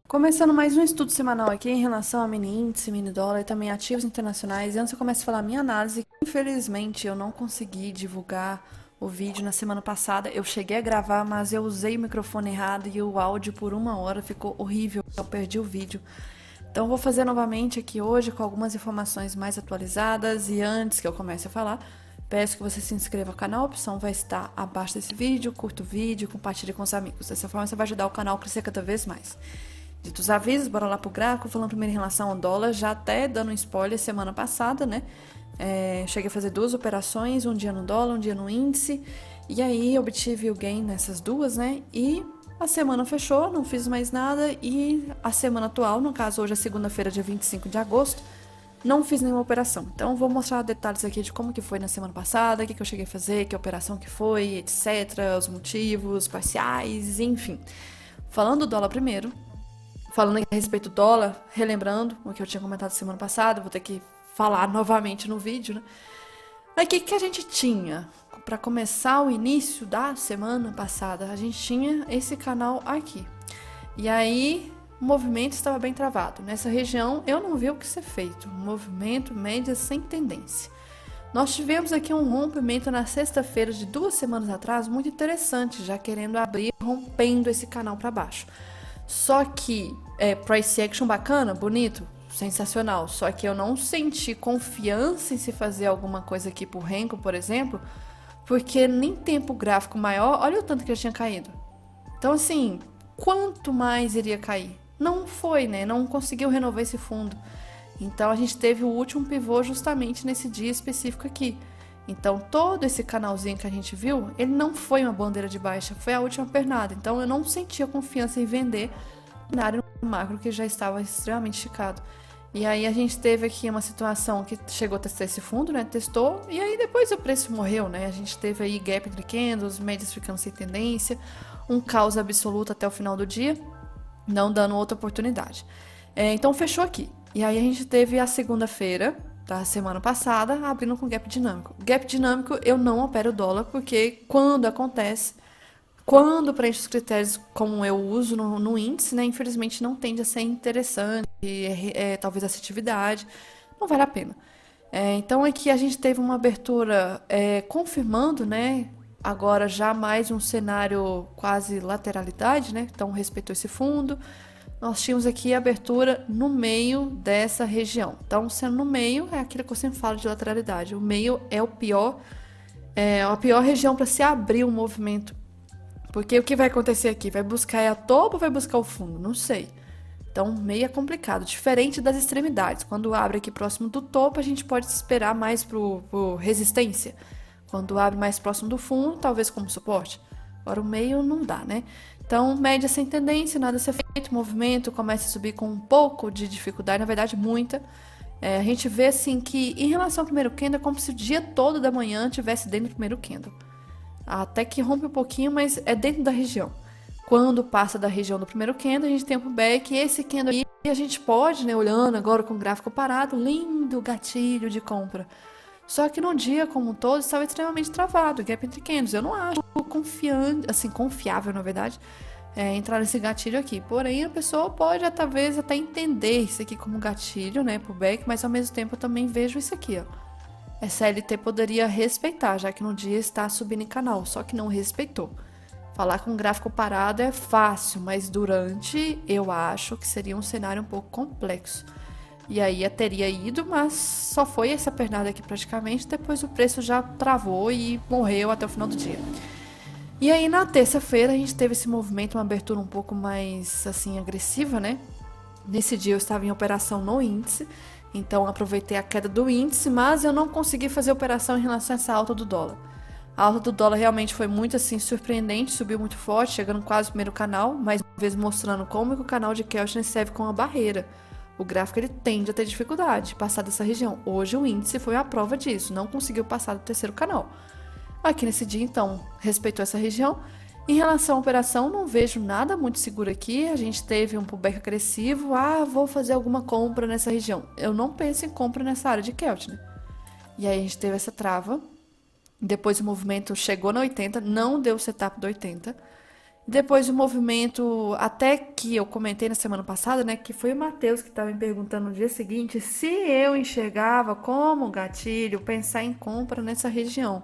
Começando mais um estudo semanal aqui em relação a mini índice, mini dólar e também ativos internacionais. E antes eu começo a falar a minha análise, infelizmente eu não consegui divulgar o vídeo na semana passada. Eu cheguei a gravar, mas eu usei o microfone errado e o áudio por 1 hora ficou horrível. Eu perdi o vídeo. Então vou fazer novamente aqui hoje com algumas informações mais atualizadas. E antes que eu comece a falar, peço que você se inscreva no canal, a opção vai estar abaixo desse vídeo, curta o vídeo, compartilhe com os amigos. Dessa forma você vai ajudar o canal a crescer cada vez mais. Ditos avisos, bora lá pro gráfico, falando primeiro em relação ao dólar, já até dando um spoiler semana passada, né? Cheguei a fazer 2 operações, um dia no dólar, um dia no índice, e aí obtive o gain nessas duas, né? E a semana fechou, não fiz mais nada, e a semana atual, no caso hoje é segunda-feira, dia 25 de agosto, não fiz nenhuma operação. Então vou mostrar detalhes aqui de como que foi na semana passada, o que eu cheguei a fazer, que operação que foi, etc, os motivos parciais, enfim. Falando do dólar primeiro, falando a respeito do dólar, relembrando o que eu tinha comentado semana passada, vou ter que falar novamente no vídeo, né? Aí o que a gente tinha? Para começar o início da semana passada, a gente tinha esse canal aqui. E aí o movimento estava bem travado. Nessa região eu não vi o que ser feito. Movimento média sem tendência. Nós tivemos aqui um rompimento na sexta-feira de 2 semanas atrás, muito interessante, já querendo abrir, rompendo esse canal para baixo. Só que price action bacana, bonito, sensacional. Só que eu não senti confiança em se fazer alguma coisa aqui por Renko, por exemplo, porque nem tempo gráfico maior, olha o tanto que eu tinha caído. Então assim, quanto mais iria cair? Não foi, né? Não conseguiu renovar esse fundo. Então a gente teve o último pivô justamente nesse dia específico aqui. Então todo esse canalzinho que a gente viu, ele não foi uma bandeira de baixa, foi a última pernada. Então eu não sentia confiança em vender na área macro que já estava extremamente esticado. E aí a gente teve aqui uma situação que chegou a testar esse fundo, né? Testou, e aí depois o preço morreu, né? A gente teve aí gap entre candles, médias ficando sem tendência, um caos absoluto até o final do dia, não dando outra oportunidade. Então fechou aqui. E aí a gente teve a segunda-feira da semana passada abrindo com gap dinâmico. Gap dinâmico eu não opero o dólar porque quando acontece, quando preenche os critérios como eu uso no índice, né, infelizmente não tende a ser interessante, talvez assertividade, não vale a pena. Então aqui a gente teve uma abertura confirmando, né, agora já mais um cenário quase lateralidade, né, então respeitou esse fundo. Nós tínhamos aqui a abertura no meio dessa região. Então, sendo no meio, é aquilo que eu sempre falo de lateralidade. O meio é a pior região para se abrir um movimento. Porque o que vai acontecer aqui? Vai buscar a topo ou vai buscar o fundo? Não sei. Então, meio é complicado. Diferente das extremidades. Quando abre aqui próximo do topo, a gente pode esperar mais por resistência. Quando abre mais próximo do fundo, talvez como suporte. Agora o meio não dá, né? Então, média sem tendência, nada a ser feito, o movimento começa a subir com um pouco de dificuldade, na verdade muita. A gente vê assim que em relação ao primeiro candle é como se o dia todo da manhã estivesse dentro do primeiro candle. Até que rompe um pouquinho, mas é dentro da região. Quando passa da região do primeiro candle, a gente tem um pullback, e esse candle aí a gente pode, né, olhando agora com o gráfico parado, lindo gatilho de compra. Só que no dia como um todo estava extremamente travado, gap entre candles. Eu não acho confiante, assim, confiável, na verdade, entrar nesse gatilho aqui. Porém, a pessoa pode talvez até entender isso aqui como gatilho, né, pro back, mas ao mesmo tempo eu também vejo isso aqui, ó. Essa LT poderia respeitar, já que no dia está subindo em canal, só que não respeitou. Falar com gráfico parado é fácil, mas durante eu acho que seria um cenário um pouco complexo. E aí teria ido, mas só foi essa pernada aqui praticamente, depois o preço já travou e morreu até o final do dia. E aí na terça-feira a gente teve esse movimento, uma abertura um pouco mais assim agressiva, né? Nesse dia eu estava em operação no índice, então aproveitei a queda do índice, mas eu não consegui fazer operação em relação a essa alta do dólar. A alta do dólar realmente foi muito assim surpreendente, subiu muito forte, chegando quase no primeiro canal, mais uma vez mostrando como que o canal de Keltner serve como uma barreira. O gráfico ele tende a ter dificuldade de passar dessa região. Hoje o índice foi a prova disso, não conseguiu passar do terceiro canal. Aqui nesse dia, então, respeitou essa região. Em relação à operação, não vejo nada muito seguro aqui. A gente teve um pullback agressivo. Vou fazer alguma compra nessa região. Eu não penso em compra nessa área de Keltner. E aí a gente teve essa trava. Depois o movimento chegou na 80, não deu o setup do 80. Depois o movimento, até que eu comentei na semana passada, né, que foi o Matheus que estava me perguntando no dia seguinte se eu enxergava como gatilho pensar em compra nessa região,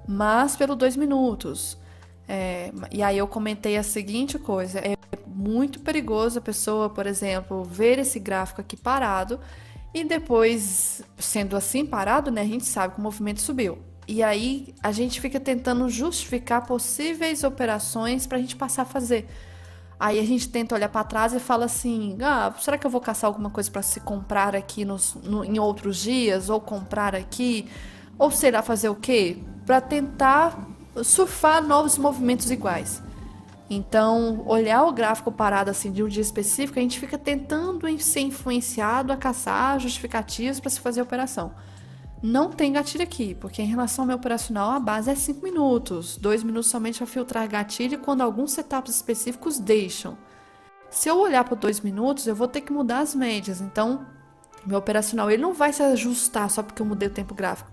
mas pelo 2 minutos. E aí eu comentei a seguinte coisa: é muito perigoso a pessoa, por exemplo, ver esse gráfico aqui parado e depois, sendo assim parado, né, a gente sabe que o movimento subiu. E aí a gente fica tentando justificar possíveis operações para a gente passar a fazer. Aí a gente tenta olhar para trás e fala assim: ah, será que eu vou caçar alguma coisa para se comprar aqui em outros dias? Ou comprar aqui? Ou será fazer o quê? Para tentar surfar novos movimentos iguais. Então, olhar o gráfico parado assim de um dia específico, a gente fica tentando ser influenciado a caçar justificativas para se fazer a operação. Não tem gatilho aqui, porque em relação ao meu operacional, a base é 5 minutos. 2 minutos somente para filtrar gatilho quando alguns setups específicos deixam. Se eu olhar por 2 minutos, eu vou ter que mudar as médias. Então, meu operacional ele não vai se ajustar só porque eu mudei o tempo gráfico.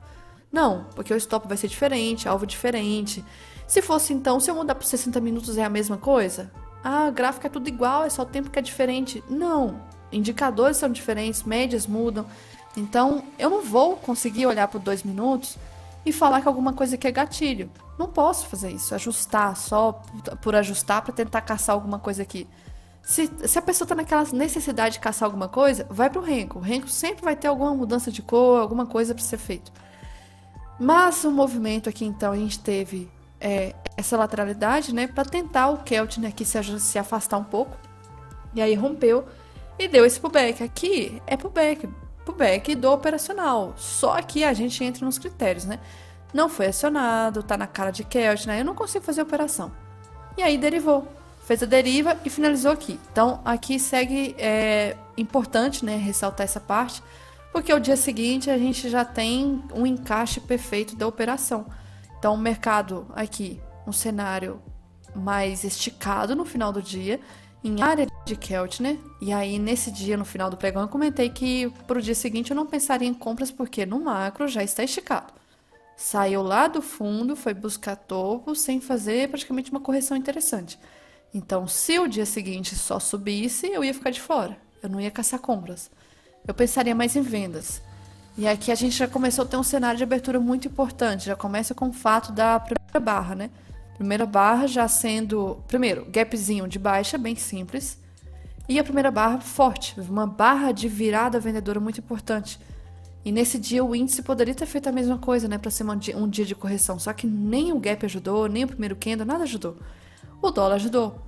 Não, porque o stop vai ser diferente, alvo diferente. Se fosse então, se eu mudar para 60 minutos é a mesma coisa? Ah, gráfico é tudo igual, é só o tempo que é diferente. Não, indicadores são diferentes, médias mudam. Então, eu não vou conseguir olhar por 2 minutos e falar que alguma coisa aqui é gatilho. Não posso fazer isso, ajustar só por ajustar para tentar caçar alguma coisa aqui. Se a pessoa está naquela necessidade de caçar alguma coisa, vai para o renco. O renco sempre vai ter alguma mudança de cor, alguma coisa para ser feito. Mas o movimento aqui, então, a gente teve essa lateralidade, né, para tentar o Keltner aqui se afastar um pouco. E aí rompeu e deu esse pullback. Aqui é pullback do operacional. Só que a gente entra nos critérios, né? Não foi acionado, tá na cara de Keltner, eu não consigo fazer a operação. E aí derivou. Fez a deriva e finalizou aqui. Então, aqui segue, importante, né, ressaltar essa parte, porque o dia seguinte a gente já tem um encaixe perfeito da operação. Então, o mercado aqui, um cenário mais esticado no final do dia, em área de Keltner. E aí, nesse dia, no final do pregão, eu comentei que para o dia seguinte eu não pensaria em compras, porque no macro já está esticado. Saiu lá do fundo, foi buscar topo, sem fazer praticamente uma correção interessante. Então, se o dia seguinte só subisse, eu ia ficar de fora. Eu não ia caçar compras. Eu pensaria mais em vendas. E aqui a gente já começou a ter um cenário de abertura muito importante. Já começa com o fato da primeira barra, né? Primeira barra já sendo, primeiro, gapzinho de baixa, bem simples. E a primeira barra forte, uma barra de virada vendedora muito importante. E nesse dia o índice poderia ter feito a mesma coisa, né? Para ser um dia de correção. Só que nem o gap ajudou, nem o primeiro candle, nada ajudou. O dólar ajudou.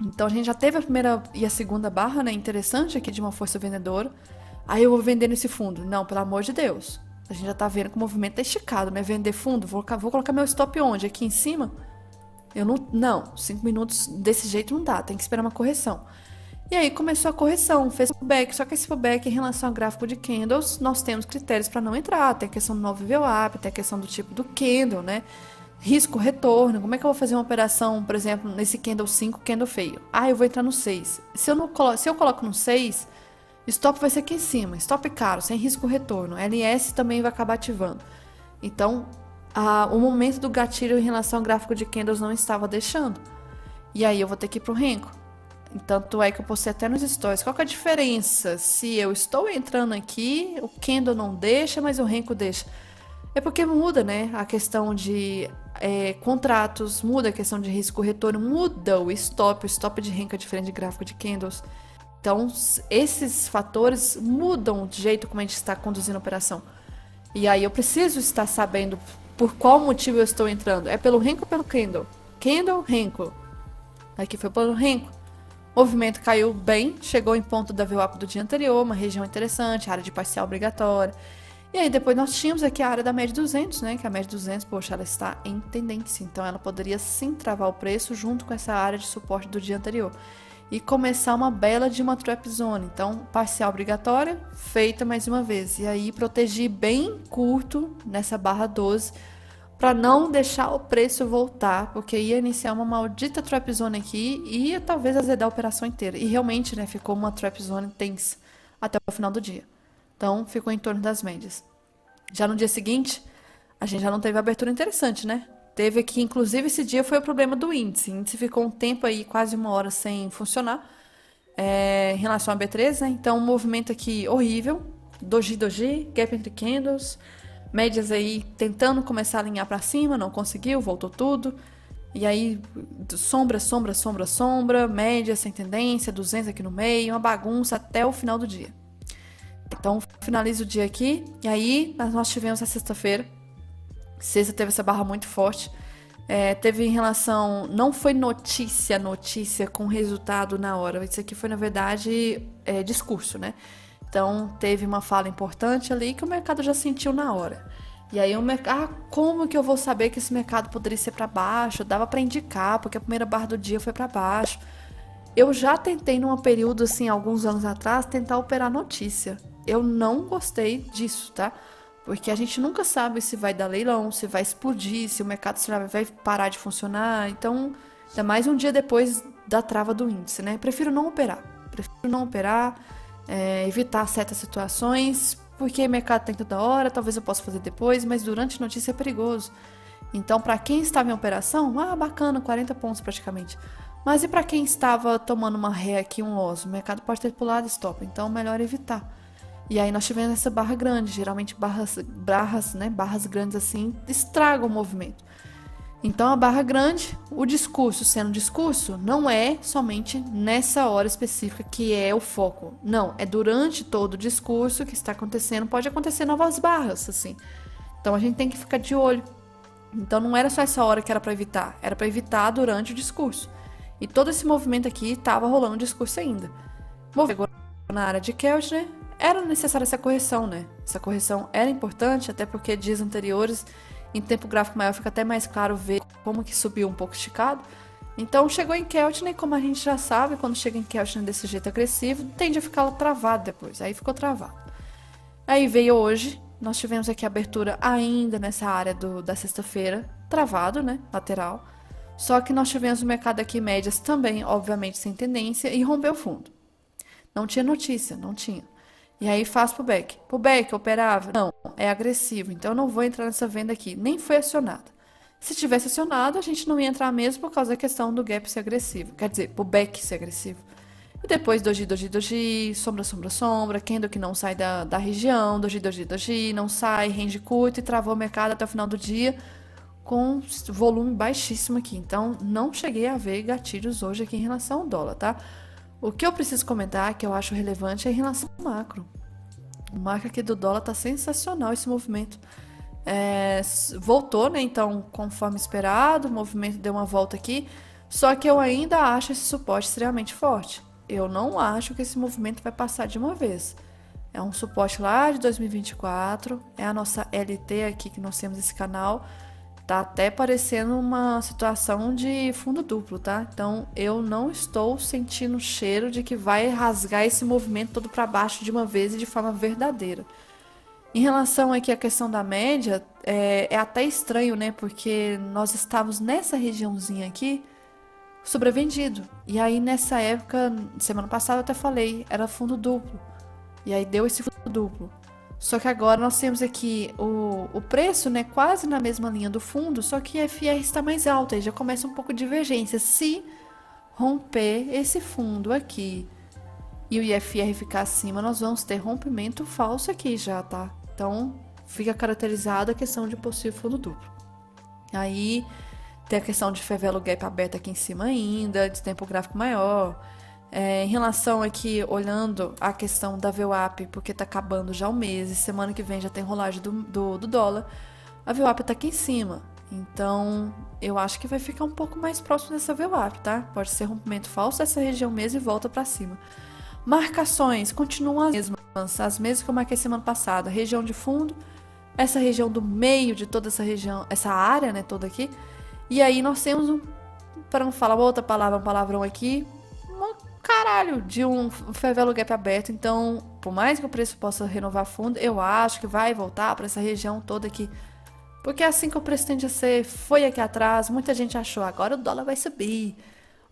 Então a gente já teve a primeira e a segunda barra, né? Interessante aqui de uma força vendedora. Aí eu vou vender nesse fundo. Não, pelo amor de Deus. A gente já tá vendo que o movimento tá esticado, né? Vender fundo, vou colocar meu stop onde? Aqui em cima? Eu não, 5 minutos desse jeito não dá, tem que esperar uma correção. E aí começou a correção, fez pullback, só que esse pullback em relação ao gráfico de candles, nós temos critérios para não entrar, tem a questão do novo VWAP, tem a questão do tipo do candle, né? Risco, retorno, como é que eu vou fazer uma operação, por exemplo, nesse candle 5, candle feio? Ah, eu vou entrar no 6. Se eu coloco no 6, stop vai ser aqui em cima, stop caro, sem risco, retorno. LS também vai acabar ativando. Então, o momento do gatilho em relação ao gráfico de candles não estava deixando. E aí eu vou ter que ir pro renco. Tanto é que eu postei até nos stories. Qual que é a diferença? Se eu estou entrando aqui, o candle não deixa, mas o renco deixa. É porque muda, né? A questão de contratos, muda a questão de risco retorno, muda o stop de renco é diferente de gráfico de candles. Então, esses fatores mudam o jeito como a gente está conduzindo a operação. E aí eu preciso estar sabendo por qual motivo eu estou entrando. É pelo renco ou pelo candle? Candle, renco. Aqui foi pelo renco. O movimento caiu bem, chegou em ponto da VWAP do dia anterior, uma região interessante, área de parcial obrigatória. E aí depois nós tínhamos aqui a área da média 200, né? Que a média 200, poxa, ela está em tendência. Então ela poderia sim travar o preço junto com essa área de suporte do dia anterior. E começar uma bela de uma trap zone. Então, parcial obrigatória, feita mais uma vez. E aí protegi bem curto nessa barra 12 para não deixar o preço voltar, porque ia iniciar uma maldita trap zone aqui e ia talvez azedar a operação inteira. E realmente, né, ficou uma trap zone tensa até o final do dia. Então, ficou em torno das médias. Já no dia seguinte, a gente já não teve abertura interessante, né? Teve aqui, inclusive, esse dia foi o problema do índice. O índice ficou um tempo aí, quase uma hora sem funcionar, em relação a B3, né? Então, um movimento aqui horrível. Doji, doji, gap entre candles. Médias aí tentando começar a alinhar para cima, não conseguiu, voltou tudo. E aí, sombra, sombra, sombra, sombra, média sem tendência, 200 aqui no meio, uma bagunça até o final do dia. Então, finaliza o dia aqui. E aí, nós tivemos a sexta-feira. Sexta teve essa barra muito forte. Teve em relação. Não foi notícia com resultado na hora. Isso aqui foi, na verdade, discurso, né? Então, teve uma fala importante ali que o mercado já sentiu na hora. E aí, o mercado. Como que eu vou saber que esse mercado poderia ser para baixo? Dava para indicar, porque a primeira barra do dia foi para baixo. Eu já tentei, num período, assim, alguns anos atrás, tentar operar notícia. Eu não gostei disso, tá? Porque a gente nunca sabe se vai dar leilão, se vai explodir, se o mercado vai parar de funcionar. Então, ainda mais um dia depois da trava do índice, né? Prefiro não operar. Evitar certas situações, porque o mercado tem toda hora, talvez eu possa fazer depois, mas durante a notícia é perigoso. Então, para quem estava em operação, bacana, 40 pontos praticamente. Mas e para quem estava tomando uma ré aqui, um loss? O mercado pode ter pulado stop, então melhor evitar. E aí nós tivemos essa barra grande, geralmente barras grandes assim, estragam o movimento. Então a barra grande, o discurso sendo discurso, não é somente nessa hora específica que é o foco. Não, é durante todo o discurso que está acontecendo, pode acontecer novas barras, assim. Então a gente tem que ficar de olho. Então não era só essa hora que era para evitar, era para evitar durante o discurso. E todo esse movimento aqui estava rolando discurso ainda. Agora na área de Keltner, era necessária essa correção, né? Essa correção era importante, até porque dias anteriores, em tempo gráfico maior, fica até mais claro ver como que subiu um pouco esticado. Então chegou em Keltner, como a gente já sabe, quando chega em Keltner desse jeito agressivo, tende a ficar travado depois. Aí ficou travado. Aí veio hoje, nós tivemos aqui a abertura ainda nessa área da sexta-feira, travado, né? Lateral. Só que nós tivemos o mercado aqui em médias também, obviamente sem tendência, e rompeu fundo. Não tinha notícia, não tinha. E aí faz pro back. Pro back, operável? Não, é agressivo, então eu não vou entrar nessa venda aqui. Nem foi acionada. Se tivesse acionado, a gente não ia entrar mesmo por causa da questão do gap ser agressivo. Quer dizer, pro back ser agressivo. E depois doji, doji, doji, sombra, sombra, sombra, candle que não sai da região, doji, doji, doji, não sai, range curto e travou o mercado até o final do dia com volume baixíssimo aqui. Então, não cheguei a ver gatilhos hoje aqui em relação ao dólar, tá? O que eu preciso comentar, que eu acho relevante, é em relação ao macro. O macro aqui do dólar tá sensacional esse movimento. Voltou, né? Então, conforme esperado, o movimento deu uma volta aqui. Só que eu ainda acho esse suporte extremamente forte. Eu não acho que esse movimento vai passar de uma vez. É um suporte lá de 2024. É a nossa LT aqui que nós temos esse canal. Tá até parecendo uma situação de fundo duplo, tá? Então, eu não estou sentindo o cheiro de que vai rasgar esse movimento todo para baixo de uma vez e de forma verdadeira. Em relação aqui à questão da média, é até estranho, né? Porque nós estávamos nessa regiãozinha aqui, sobrevendido. E aí, nessa época, semana passada eu até falei, era fundo duplo. E aí deu esse fundo duplo. Só que agora nós temos aqui o preço, né, quase na mesma linha do fundo, só que a FR está mais alta, aí já começa um pouco de divergência. Se romper esse fundo aqui e o IFR ficar acima, nós vamos ter rompimento falso aqui já, tá? Então, fica caracterizada a questão de possível fundo duplo. Aí, tem a questão de favela gap aberto aqui em cima ainda, de tempo gráfico maior. Em relação aqui, olhando a questão da VWAP, porque tá acabando já o mês, e semana que vem já tem rolagem do dólar, a VWAP tá aqui em cima. Então, eu acho que vai ficar um pouco mais próximo dessa VWAP, tá? Pode ser rompimento falso dessa região mesmo e volta para cima. Marcações continuam as mesmas que eu marquei semana passada. Região de fundo, essa região do meio de toda essa região, essa área, né, toda aqui. E aí nós temos para não falar outra palavra, um palavrão aqui, caralho, de um favela gap aberto. Então, por mais que o preço possa renovar fundo, eu acho que vai voltar para essa região toda aqui. Porque é assim que o preço tende a ser. Foi aqui atrás, muita gente achou, agora o dólar vai subir.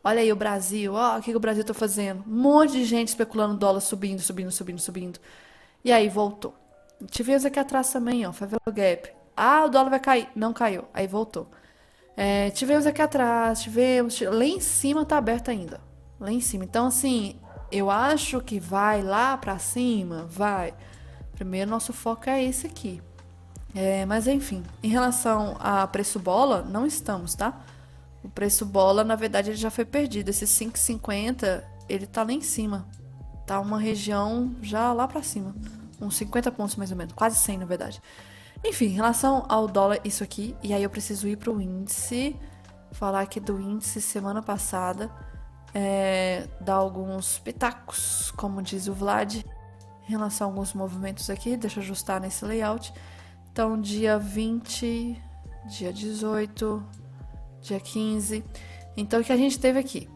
Olha aí o Brasil, ó, o que o Brasil tá fazendo? Um monte de gente especulando o dólar subindo, subindo, subindo, subindo. E aí voltou. Tivemos aqui atrás também, ó, favela gap. Ah, o dólar vai cair. Não caiu, aí voltou. Tivemos aqui atrás, lá em cima tá aberto ainda. Lá em cima. Então, assim, eu acho que vai lá pra cima, vai. Primeiro, nosso foco é esse aqui. Mas enfim, em relação a preço bola, não estamos, tá? O preço bola, na verdade, ele já foi perdido. Esse 5,50, ele tá lá em cima. Tá uma região já lá pra cima. Uns 50 pontos mais ou menos, quase 100 na verdade. Enfim, em relação ao dólar, isso aqui. E aí eu preciso ir pro índice. Falar aqui do índice semana passada. Dar alguns pitacos, como diz o Vlad. Em relação a alguns movimentos aqui. Deixa eu ajustar nesse layout. Então, dia 20, dia 18, dia 15. Então, o que a gente teve aqui?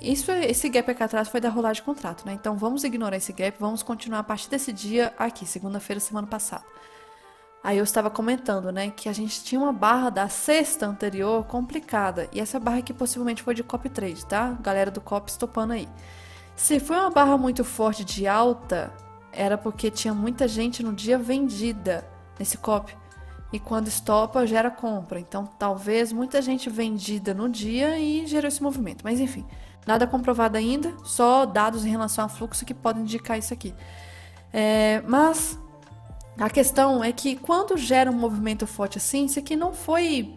Esse gap aqui atrás foi da rolagem de contrato, né? Então, vamos ignorar esse gap, vamos continuar a partir desse dia aqui, segunda-feira, semana passada. Aí eu estava comentando, né, que a gente tinha uma barra da sexta anterior complicada. E essa barra aqui possivelmente foi de copy trade, tá? Galera do copy estopando aí. Se foi uma barra muito forte de alta, era porque tinha muita gente no dia vendida nesse copy. E quando estopa, gera compra. Então, talvez muita gente vendida no dia e gerou esse movimento. Mas, enfim, nada comprovado ainda. Só dados em relação ao fluxo que podem indicar isso aqui. Mas a questão é que quando gera um movimento forte assim, isso aqui não foi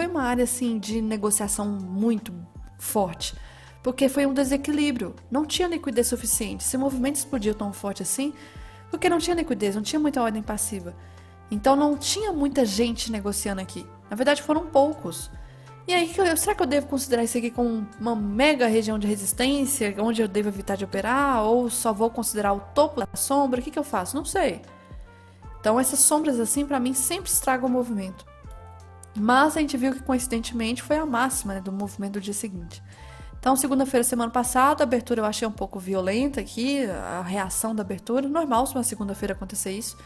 uma área assim de negociação muito forte. Porque foi um desequilíbrio. Não tinha liquidez suficiente. Se o movimento explodiu tão forte assim, porque não tinha liquidez, não tinha muita ordem passiva. Então não tinha muita gente negociando aqui. Na verdade foram poucos. E aí, será que eu devo considerar isso aqui como uma mega região de resistência, onde eu devo evitar de operar? Ou só vou considerar o topo da sombra? O que eu faço? Não sei. Então essas sombras assim, pra mim, sempre estragam o movimento. Mas a gente viu que coincidentemente foi a máxima, né, do movimento do dia seguinte. Então, segunda-feira, semana passada, a abertura eu achei um pouco violenta aqui, a reação da abertura. Normal se uma segunda-feira acontecer isso.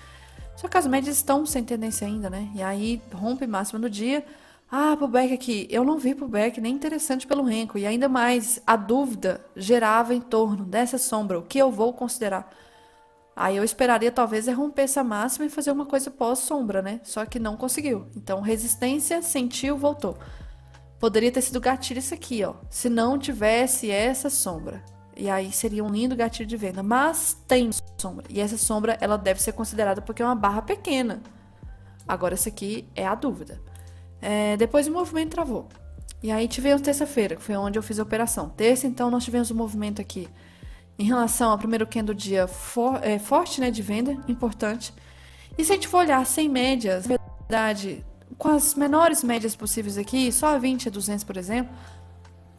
Só que as médias estão sem tendência ainda, né? E aí rompe máxima no dia. Pullback aqui. Eu não vi pullback nem interessante pelo Renko. E ainda mais, a dúvida gerava em torno dessa sombra. O que eu vou considerar? Aí eu esperaria talvez romper essa máxima e fazer uma coisa pós-sombra, né? Só que não conseguiu. Então, resistência, sentiu, voltou. Poderia ter sido gatilho isso aqui, ó. Se não tivesse essa sombra. E aí seria um lindo gatilho de venda. Mas tem sombra. E essa sombra, ela deve ser considerada porque é uma barra pequena. Agora, essa aqui é a dúvida. Depois o movimento travou. E aí tivemos terça-feira, que foi onde eu fiz a operação. Terça, então, nós tivemos um movimento aqui em relação ao primeiro candle do dia forte, né, de venda, importante. E se a gente for olhar sem médias, na verdade, com as menores médias possíveis aqui, só a 20 e a 200, por exemplo,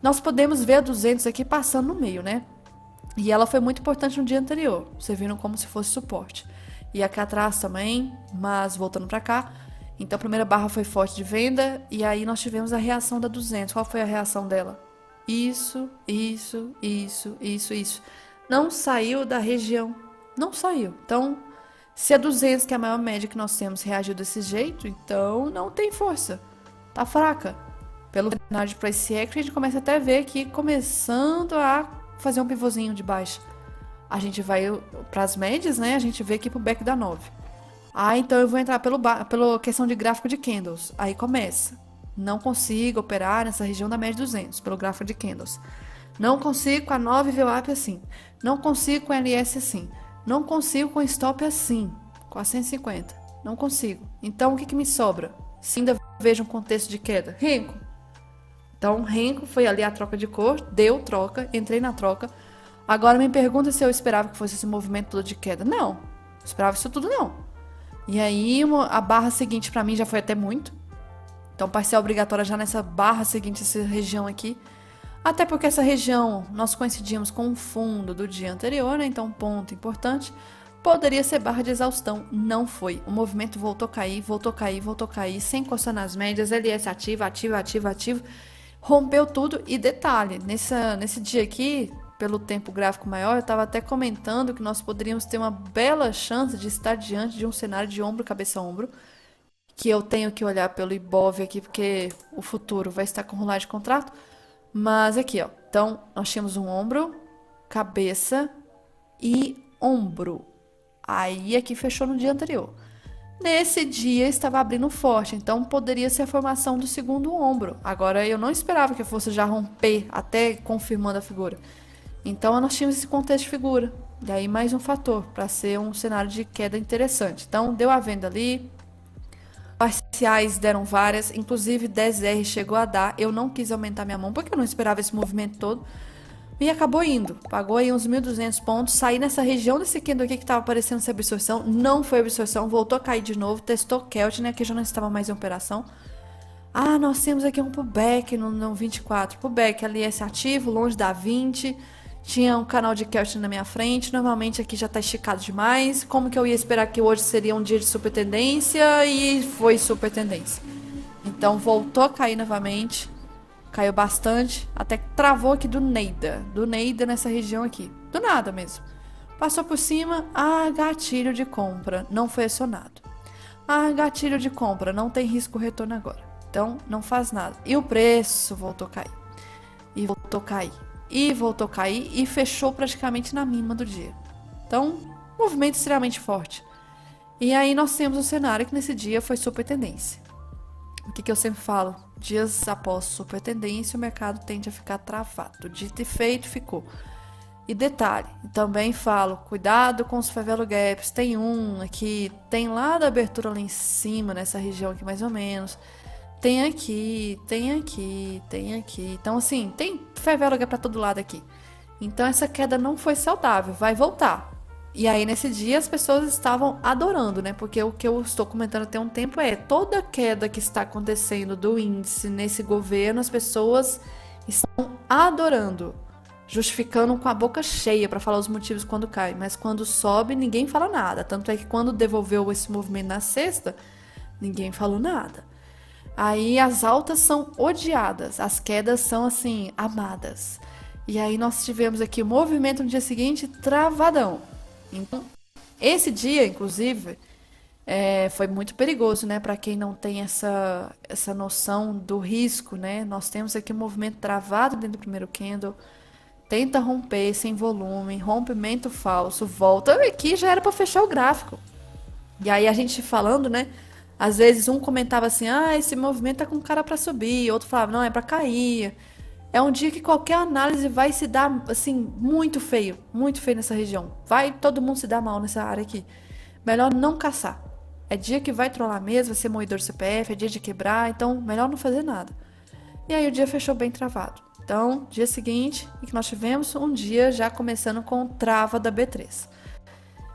nós podemos ver a 200 aqui passando no meio, né? E ela foi muito importante no dia anterior. Vocês viram como se fosse suporte. E aqui atrás também, mas voltando pra cá. Então a primeira barra foi forte de venda. E aí nós tivemos a reação da 200. Qual foi a reação dela? Isso. Não saiu da região. Não saiu. Então, se a 200, que é a maior média que nós temos, reagiu desse jeito, então não tem força. Tá fraca. Pelo cenário de price action, a gente começa até a ver aqui começando a fazer um pivôzinho de baixa. A gente vai para as médias, né? A gente vê aqui pro back da 9. Então eu vou entrar pela questão de gráfico de candles. Aí começa. Não consigo operar nessa região da média 200, pelo gráfico de candles. Não consigo com a 9 VWAP assim. Não consigo com a LS assim. Não consigo com stop assim, com a 150. Não consigo. Então o que me sobra? Se ainda vejo um contexto de queda. Renko. Então, Renko foi ali a troca de cor, deu troca, entrei na troca. Agora me pergunta se eu esperava que fosse esse movimento todo de queda. Não, esperava isso tudo não. E aí a barra seguinte pra mim já foi até muito. Então, parcial obrigatória já nessa barra seguinte, essa região aqui. Até porque essa região nós coincidimos com o fundo do dia anterior, né? Então, ponto importante. Poderia ser barra de exaustão, não foi. O movimento voltou a cair, sem encostar nas médias, LS ativo. Rompeu tudo e detalhe, nesse dia aqui, pelo tempo gráfico maior, eu estava até comentando que nós poderíamos ter uma bela chance de estar diante de um cenário de ombro, cabeça a ombro, que eu tenho que olhar pelo Ibov aqui, porque o futuro vai estar com rolagem de contrato. Mas aqui, ó, então nós tínhamos um ombro, cabeça e ombro. Aí aqui fechou no dia anterior. Nesse dia estava abrindo forte, então poderia ser a formação do segundo ombro. Agora eu não esperava que fosse já romper, até confirmando a figura. Então nós tínhamos esse contexto de figura. E aí mais um fator para ser um cenário de queda interessante. Então deu a venda ali, parciais deram várias, inclusive 10R chegou a dar. Eu não quis aumentar minha mão porque eu não esperava esse movimento todo. E acabou indo. Pagou aí uns 1.200 pontos. Saí nessa região desse candle aqui que estava parecendo ser absorção. Não foi absorção. Voltou a cair de novo. Testou Keltner, né, que já não estava mais em operação. Ah, nós temos aqui um pullback no 24. Pullback ali esse ativo, longe da 20. Tinha um canal de Keltner na minha frente. Normalmente aqui já está esticado demais. Como que eu ia esperar que hoje seria um dia de super tendência? E foi super tendência. Então voltou a cair novamente. Caiu bastante, até que travou aqui do Neida nessa região aqui. Do nada mesmo. Passou por cima, gatilho de compra, não foi acionado. Gatilho de compra, não tem risco retorno agora. Então, não faz nada. E o preço voltou a cair. E voltou a cair. E voltou a cair e fechou praticamente na mínima do dia. Então, movimento extremamente forte. E aí nós temos um cenário que nesse dia foi super tendência. O que eu sempre falo? Dias após super tendência, o mercado tende a ficar travado. Dito e feito, ficou. E detalhe, também falo, cuidado com os favelo gaps. Tem um aqui, tem lá da abertura lá em cima, nessa região aqui mais ou menos. Tem aqui, tem aqui, tem aqui. Então, assim, tem favelo gap pra todo lado aqui. Então, essa queda não foi saudável, vai voltar. E aí, nesse dia, as pessoas estavam adorando, né? Porque o que eu estou comentando até um tempo é toda queda que está acontecendo do índice nesse governo, as pessoas estão adorando, justificando com a boca cheia para falar os motivos quando cai. Mas quando sobe, ninguém fala nada. Tanto é que quando devolveu esse movimento na sexta, ninguém falou nada. Aí as altas são odiadas, as quedas são, assim, amadas. E aí nós tivemos aqui o movimento no dia seguinte travadão. Então, esse dia, inclusive, foi muito perigoso, né? Para quem não tem essa noção do risco, né? Nós temos aqui um movimento travado dentro do primeiro candle, tenta romper sem volume, rompimento falso, volta aqui, já era para fechar o gráfico. E aí a gente falando, né? Às vezes um comentava assim, esse movimento tá com cara para subir, outro falava, não, é para cair. É um dia que qualquer análise vai se dar, assim, muito feio nessa região. Vai todo mundo se dar mal nessa área aqui. Melhor não caçar. É dia que vai trollar mesmo, vai ser moedor CPF, é dia de quebrar, então melhor não fazer nada. E aí o dia fechou bem travado. Então, dia seguinte, e que nós tivemos um dia já começando com trava da B3.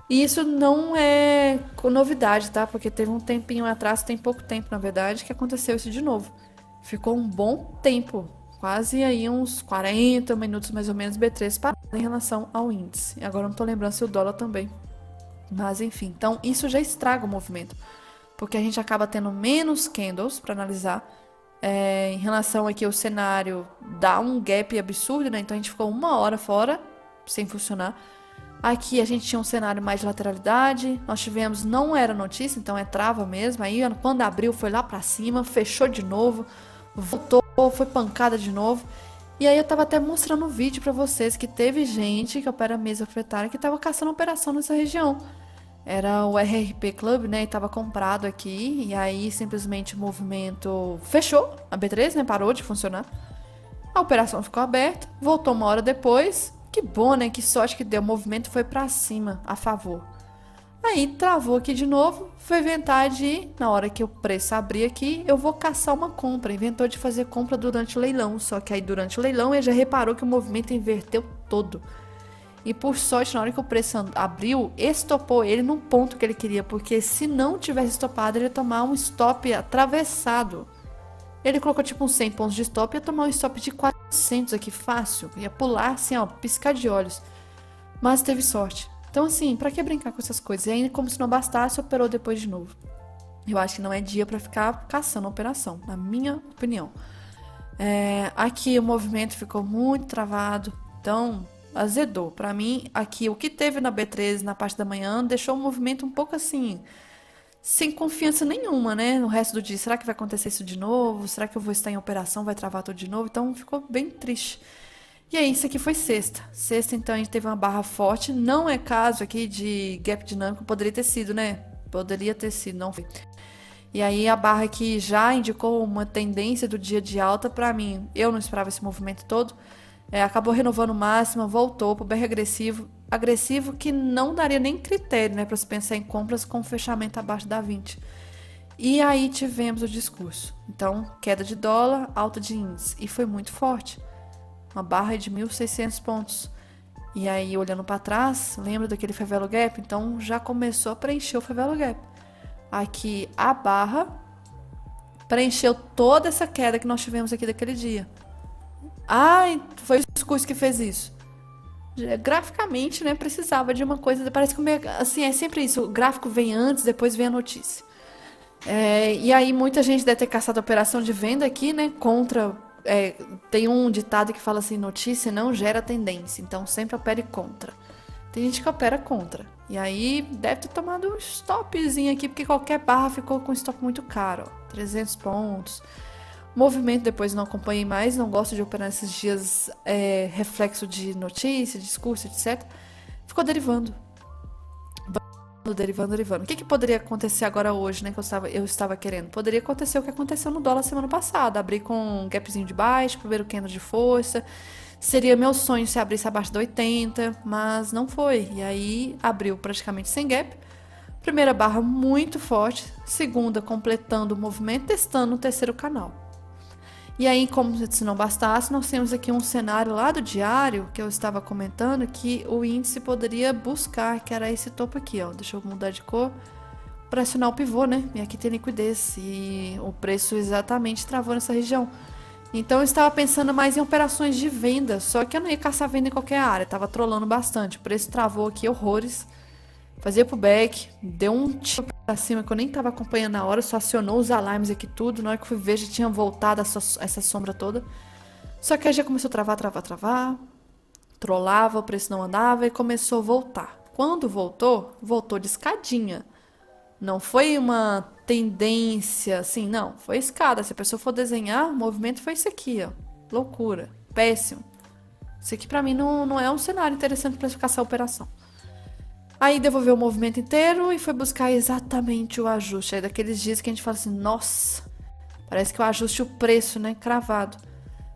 E isso não é novidade, tá? Porque teve um tempinho atrás, tem pouco tempo, na verdade, que aconteceu isso de novo. Ficou um bom tempo, quase aí uns 40 minutos mais ou menos B3 parado em relação ao índice. Agora não tô lembrando se o dólar também. Mas enfim, então isso já estraga o movimento. Porque a gente acaba tendo menos candles para analisar. Em relação aqui ao cenário, dá um gap absurdo, né? Então a gente ficou 1 hora fora, sem funcionar. Aqui a gente tinha um cenário mais de lateralidade. Nós tivemos, não era notícia, então é trava mesmo. Aí quando abriu foi lá para cima, fechou de novo, voltou, foi pancada de novo. E aí eu tava até mostrando um vídeo para vocês que teve gente que opera mesa proprietária que tava caçando operação nessa região. Era o RRP Club, né? E tava comprado aqui. E aí simplesmente o movimento fechou. A B3, né? Parou de funcionar. A operação ficou aberta. Voltou 1 hora depois. Que bom, né? Que sorte que deu. O movimento foi pra cima, a favor. Aí travou aqui de novo. Foi inventar de, na hora que o preço abrir aqui, eu vou caçar uma compra. Inventou de fazer compra durante o leilão. Só que aí durante o leilão ele já reparou que o movimento inverteu todo. E por sorte, na hora que o preço abriu, estopou ele num ponto que ele queria. Porque se não tivesse estopado, ele ia tomar um stop atravessado. Ele colocou tipo uns 100 pontos de stop e ia tomar um stop de 400 aqui, fácil. Ia pular assim, ó, piscar de olhos. Mas teve sorte. Então assim, pra que brincar com essas coisas? E ainda como se não bastasse, operou depois de novo. Eu acho que não é dia pra ficar caçando a operação, na minha opinião. Aqui o movimento ficou muito travado. Então azedou. Pra mim, aqui o que teve na B13 na parte da manhã deixou o movimento um pouco assim, sem confiança nenhuma, né? No resto do dia, será que vai acontecer isso de novo? Será que eu vou estar em operação, vai travar tudo de novo? Então ficou bem triste. E aí, isso aqui foi sexta. Sexta, então, a gente teve uma barra forte. Não é caso aqui de gap dinâmico, poderia ter sido, né? Poderia ter sido, não foi. E aí a barra que já indicou uma tendência do dia de alta para mim, eu não esperava esse movimento todo, acabou renovando máxima, voltou pro bem agressivo, agressivo que não daria nem critério, né, para se pensar em compras com fechamento abaixo da 20. E aí tivemos o discurso. Então, queda de dólar, alta de índice, e foi muito forte. Uma barra de 1.600 pontos. E aí, olhando para trás, lembra daquele favela gap? Então, já começou a preencher o favela gap. Aqui, a barra preencheu toda essa queda que nós tivemos aqui daquele dia. Ai, foi o discurso que fez isso. Graficamente, né, precisava de uma coisa, parece que assim, é sempre isso, o gráfico vem antes, depois vem a notícia. E aí muita gente deve ter caçado a operação de venda aqui, né, contra, tem um ditado que fala assim, notícia não gera tendência, então sempre opere contra. Tem gente que opera contra, e aí deve ter tomado um stopzinho aqui, porque qualquer barra ficou com um stop muito caro, ó, 300 pontos. Movimento depois não acompanhei mais, não gosto de operar nesses dias reflexo de notícia, discurso, etc. Ficou derivando. Derivando. O que poderia acontecer agora hoje, né? Que eu estava querendo? Poderia acontecer o que aconteceu no dólar semana passada. Abrir com um gapzinho de baixo, primeiro candle de força. Seria meu sonho se abrisse abaixo da 80, mas não foi. E aí abriu praticamente sem gap. Primeira barra muito forte. Segunda completando o movimento, testando o terceiro canal. E aí, como se não bastasse, nós temos aqui um cenário lá do diário, que eu estava comentando, que o índice poderia buscar, que era esse topo aqui, ó. Deixa eu mudar de cor. Para acionar o pivô, né? E aqui tem liquidez. E o preço exatamente travou nessa região. Então, eu estava pensando mais em operações de venda, só que eu não ia caçar venda em qualquer área. Estava trolando bastante. O preço travou aqui horrores. Fazia pullback, deu um tiro pra cima que eu nem tava acompanhando na hora, só acionou os alarmes aqui tudo, na hora que eu fui ver já tinha voltado essa sombra toda. Só que aí já começou a travar, trollava, o preço não andava e começou a voltar. Quando voltou, voltou de escadinha. Não foi uma tendência assim, não, foi escada. Se a pessoa for desenhar, o movimento foi isso aqui, ó. Loucura, péssimo. Isso aqui pra mim não é um cenário interessante pra ficar essa operação. Aí devolveu o movimento inteiro e foi buscar exatamente o ajuste. Aí daqueles dias que a gente fala assim, nossa, parece que o ajuste o preço, né, cravado.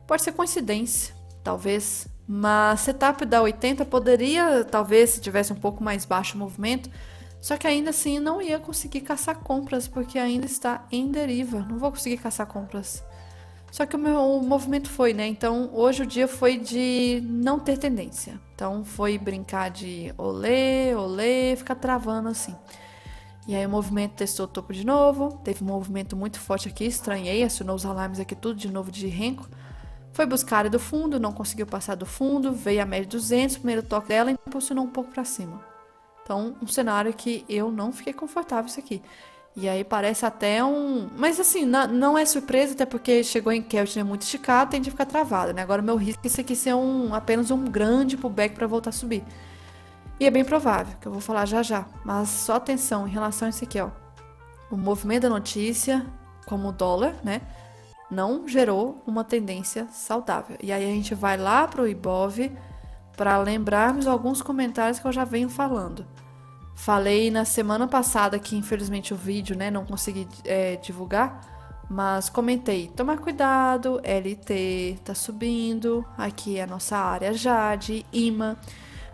Pode ser coincidência, talvez. Mas setup da 80 poderia, talvez, se tivesse um pouco mais baixo o movimento. Só que ainda assim não ia conseguir caçar compras, porque ainda está em deriva. Não vou conseguir caçar compras. Só que o movimento foi, né? Então, hoje o dia foi de não ter tendência. Então, foi brincar de olê, ficar travando assim. E aí o movimento testou o topo de novo. Teve um movimento muito forte aqui, estranhei, acionou os alarmes aqui tudo de novo de renco. Foi buscar a área do fundo, não conseguiu passar do fundo, veio a média 200, primeiro toque dela e impulsionou um pouco para cima. Então, um cenário que eu não fiquei confortável isso aqui. E aí parece até um... Mas assim, não é surpresa, até porque chegou em Kelvin muito esticado, tende a ficar travado, né? Agora o meu risco é isso aqui ser apenas um grande pullback para voltar a subir. E é bem provável, que eu vou falar já já. Mas só atenção em relação a isso aqui, ó. O movimento da notícia, como o dólar, né? Não gerou uma tendência saudável. E aí a gente vai lá pro Ibov para lembrarmos alguns comentários que eu já venho falando. Falei na semana passada que infelizmente o vídeo, né, não consegui divulgar, mas comentei, tomar cuidado, LT tá subindo, aqui é a nossa área Jade, IMA,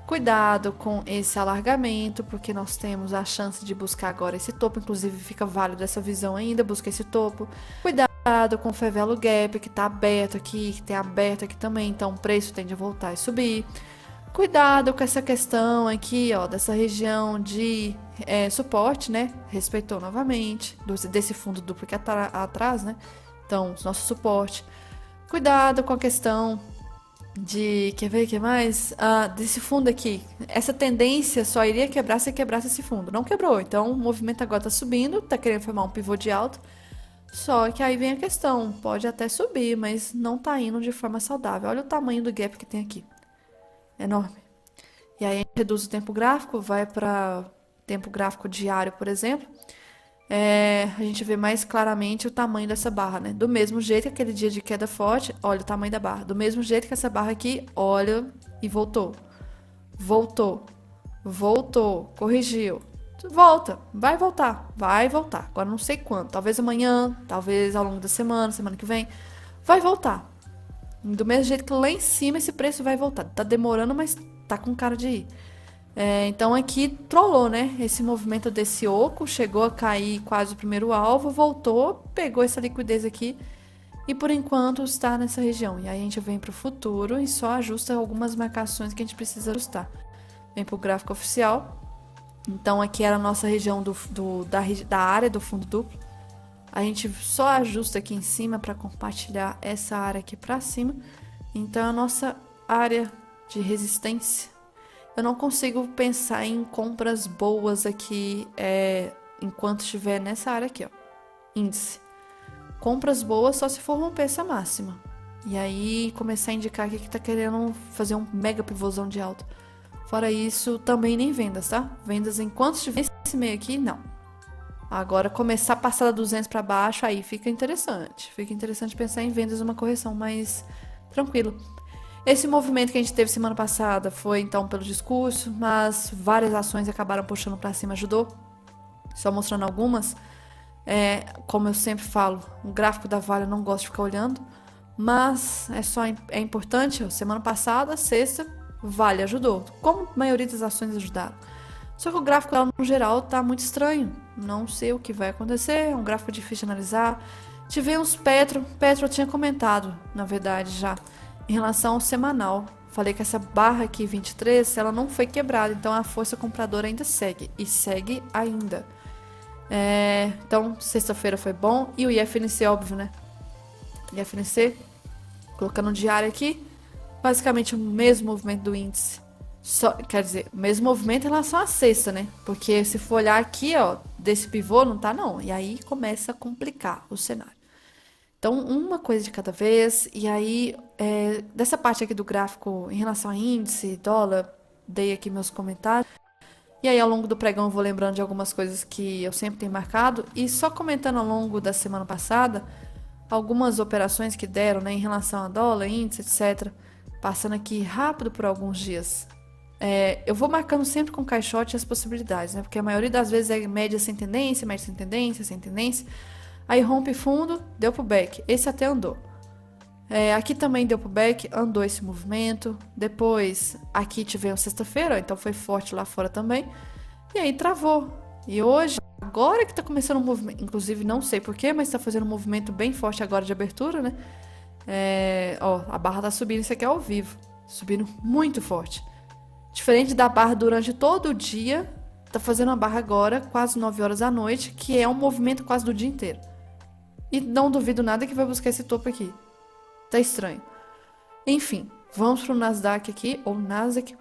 cuidado com esse alargamento, porque nós temos a chance de buscar agora esse topo, inclusive fica válido essa visão ainda, busca esse topo, cuidado com o Favelo Gap, que tá aberto aqui, que tem aberto aqui também, então o preço tende a voltar e subir. Cuidado com essa questão aqui, ó, dessa região de suporte, né? Respeitou novamente, desse fundo duplo que atrás, né? Então, nosso suporte. Cuidado com a questão de, quer ver o que mais? Desse fundo aqui. Essa tendência só iria quebrar se quebrasse esse fundo. Não quebrou, então o movimento agora tá subindo, tá querendo formar um pivô de alta. Só que aí vem a questão, pode até subir, mas não tá indo de forma saudável. Olha o tamanho do gap que tem aqui. Enorme. E aí a gente reduz o tempo gráfico, vai para tempo gráfico diário, por exemplo. A gente vê mais claramente o tamanho dessa barra, né? Do mesmo jeito que aquele dia de queda forte, olha o tamanho da barra. Do mesmo jeito que essa barra aqui, olha e voltou. Voltou. Corrigiu. volta, vai voltar. Agora não sei quando, talvez amanhã, talvez ao longo da semana, semana que vem, vai voltar. Do mesmo jeito que lá em cima esse preço vai voltar. Tá demorando, mas tá com cara de ir. Então aqui trollou, né? Esse movimento desse oco, chegou a cair quase o primeiro alvo, voltou, pegou essa liquidez aqui e por enquanto está nessa região. E aí a gente vem para o futuro e só ajusta algumas marcações que a gente precisa ajustar. Vem para o gráfico oficial. Então aqui era a nossa região da área do fundo duplo. A gente só ajusta aqui em cima para compartilhar essa área aqui para cima. Então a nossa área de resistência. Eu não consigo pensar em compras boas aqui enquanto estiver nessa área aqui, ó. Índice. Compras boas só se for romper essa máxima. E aí começar a indicar aqui que tá querendo fazer um mega pivôzão de alta. Fora isso, também nem vendas, tá? Vendas enquanto estiver nesse meio aqui, não. Agora começar a passar da 200 para baixo, aí fica interessante. Fica interessante pensar em vendas, uma correção mais tranquilo. Esse movimento que a gente teve semana passada foi então pelo discurso, mas várias ações acabaram puxando para cima, ajudou. Só mostrando algumas. Como eu sempre falo, o gráfico da Vale eu não gosto de ficar olhando, mas é importante. Semana passada, sexta, Vale ajudou, como a maioria das ações ajudaram. Só que o gráfico no geral tá muito estranho. Não sei o que vai acontecer, é um gráfico difícil de analisar. Tivemos Petro eu tinha comentado, na verdade, já, em relação ao semanal. Falei que essa barra aqui, 23, ela não foi quebrada, então a força compradora ainda segue, e segue ainda. Então, sexta-feira foi bom, e o IFNC, óbvio, né? IFNC, colocando o diário aqui, basicamente o mesmo movimento do índice. Quer dizer, o mesmo movimento em relação à sexta, né? Porque se for olhar aqui, ó, desse pivô, não tá não. E aí começa a complicar o cenário. Então, uma coisa de cada vez. E aí, dessa parte aqui do gráfico, em relação a índice, dólar, dei aqui meus comentários. E aí, ao longo do pregão, eu vou lembrando de algumas coisas que eu sempre tenho marcado. E só comentando ao longo da semana passada, algumas operações que deram, né, em relação a dólar, índice, etc. Passando aqui rápido por alguns dias. Eu vou marcando sempre com caixote as possibilidades, né? Porque a maioria das vezes é média sem tendência, média sem tendência, sem tendência. Aí rompe fundo, deu pro back. Esse até andou. Aqui também deu pro back, andou esse movimento. Depois, aqui tivemos sexta-feira, então foi forte lá fora também. E aí travou. E hoje, agora que tá começando um movimento, inclusive não sei porquê, mas tá fazendo um movimento bem forte agora de abertura, né? A barra tá subindo, isso aqui é ao vivo. Subindo muito forte. Diferente da barra durante todo o dia, tá fazendo uma barra agora, quase 9 horas da noite, que é um movimento quase do dia inteiro. E não duvido nada que vai buscar esse topo aqui. Tá estranho. Enfim, vamos pro Nasdaq aqui, ou Nasdaq.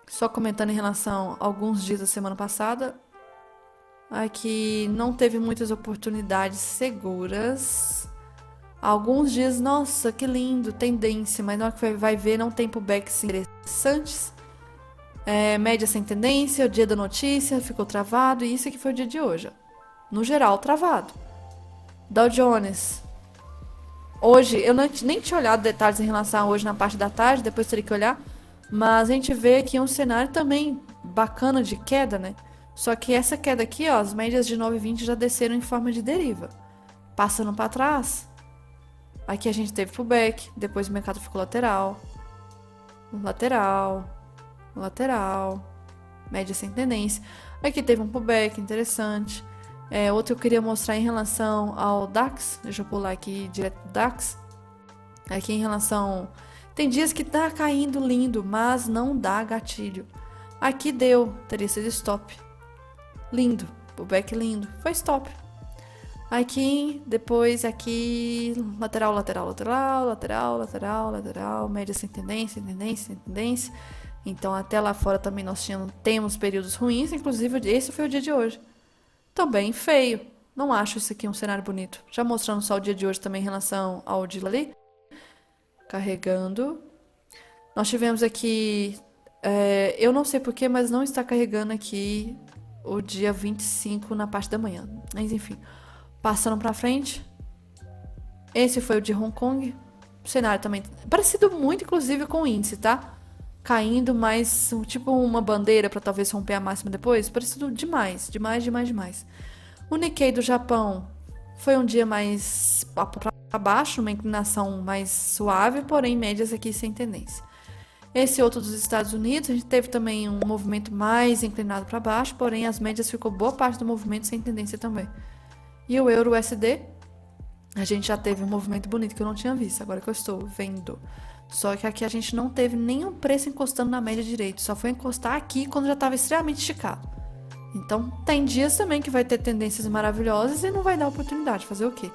Só comentando em relação a alguns dias da semana passada. Aqui não teve muitas oportunidades seguras. Alguns dias, nossa, que lindo, tendência, mas na hora que vai ver, não tem pullbacks interessantes. Média sem tendência, o dia da notícia ficou travado, e isso aqui foi o dia de hoje. No geral, travado. Dow Jones. Hoje, eu nem tinha olhado detalhes em relação a hoje na parte da tarde, depois teria que olhar. Mas a gente vê aqui um cenário também bacana de queda, né? Só que essa queda aqui, ó, as médias de 9,20 já desceram em forma de deriva. Passando para trás, aqui a gente teve pullback, depois o mercado ficou lateral, média sem tendência. Aqui teve um pullback interessante. Outro que eu queria mostrar em relação ao DAX, deixa eu pular aqui direto do DAX. Aqui em relação... Tem dias que tá caindo lindo, mas não dá gatilho. Aqui deu, teria sido stop. Lindo, pullback lindo, foi stop. Aqui, depois aqui, lateral, média sem tendência, tendência. Então até lá fora também nós temos períodos ruins, inclusive esse foi o dia de hoje. Também feio, não acho isso aqui um cenário bonito. Já mostrando só o dia de hoje também em relação ao dia ali. Carregando. Nós tivemos aqui, eu não sei porquê, mas não está carregando aqui o dia 25 na parte da manhã. Mas enfim, passando pra frente. Esse foi o de Hong Kong. O cenário também parecido muito, inclusive, com o índice, tá? caindo, mas tipo uma bandeira para talvez romper a máxima depois, parecido demais, demais, demais, demais. O Nikkei do Japão foi um dia mais para baixo, uma inclinação mais suave, porém médias aqui sem tendência. Esse outro dos Estados Unidos, a gente teve também um movimento mais inclinado para baixo, porém as médias ficou boa parte do movimento sem tendência também. E o Euro USD, a gente já teve um movimento bonito que eu não tinha visto, agora que eu estou vendo. Só que aqui a gente não teve nenhum preço encostando na média direito, só foi encostar aqui quando já estava extremamente esticado. Então tem dias também que vai ter tendências maravilhosas e não vai dar oportunidade, fazer o quê?